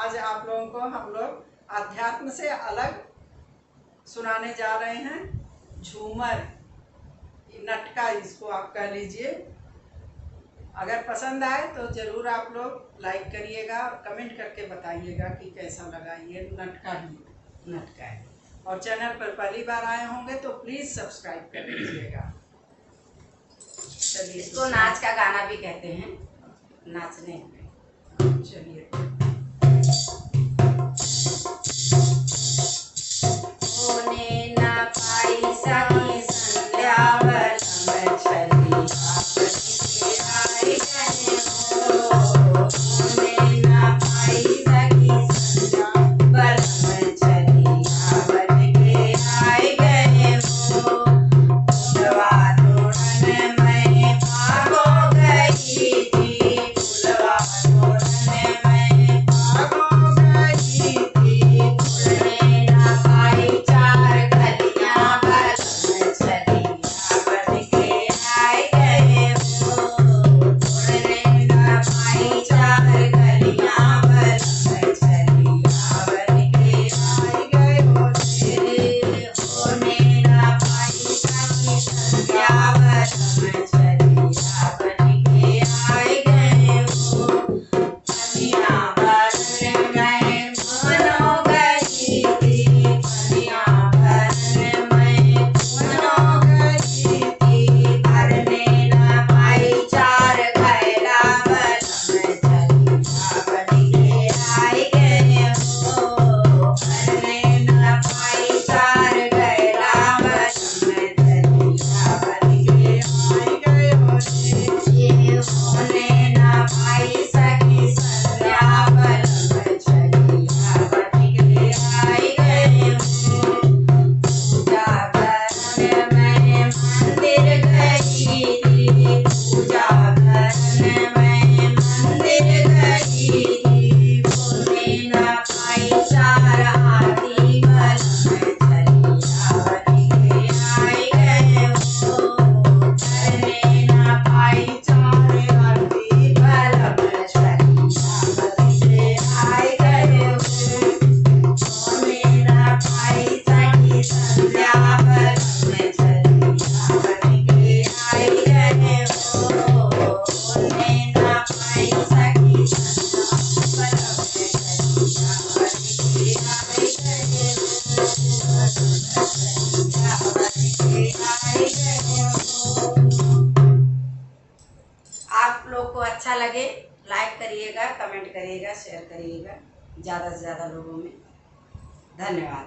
आज आप लोगों को हम लोग अध्यात्म से अलग सुनाने जा रहे हैं। झूमर, नटका इसको आप कह लीजिए। अगर पसंद आए तो ज़रूर आप लोग लाइक करिएगा और कमेंट करके बताइएगा कि कैसा लगा। ये नटका है। और चैनल पर पहली बार आए होंगे तो प्लीज़ सब्सक्राइब कर लीजिएगा। चलिए, इसको नाच का गाना भी कहते हैं, नाचने में। चलिए। होने ना पाई सखी संध्या बलम छली आई गए हो। होने ना पाई सखी संध्या बलम छली बन के आई गए हो। फुलवा तोड़न में भागो गई थी, फुलवा तोड़न में भागो गई थी। फुलने ना पाई चार कलियां बलम छलिया बन के आई गए हो। फुलने ना पाई चार कलियां बलम छलिया बन के आई गए हो। होने ना पाई सखी संध्या बलम छलिया बन के आई गए हो। पनिया भरन में बनो गई थी, पनिया भरन में बनो गई थी। भरने ना पाई चार घैला बलम छलिया बन के आई गए हो। भरने ना पाई चार घैला बलम छलिया बन के आई गए हो। ये होने ना पाई सखी संध्या बलम छलिया बन के आई गए हो। पूजा करन में मंदिर गई थी, पूजा करन में मंदिर गई थी। होने ना पाई चार हाथी बलम छलिया बन के आई गए हो। भरने ना पाई चार हाथी बलम छलिया बन के आई गए हो। होने ना पाई सखी संध्या बलम छलिया बन के आई गए हो। होने ना पाई सखी संध्या बलम छलिया बन के आई गए हो। छलिया बन के आई गए हो। आप लोग को अच्छा लगे लाइक करिएगा, कमेंट करिएगा, शेयर करिएगा ज़्यादा से ज़्यादा लोगों में। धन्यवाद।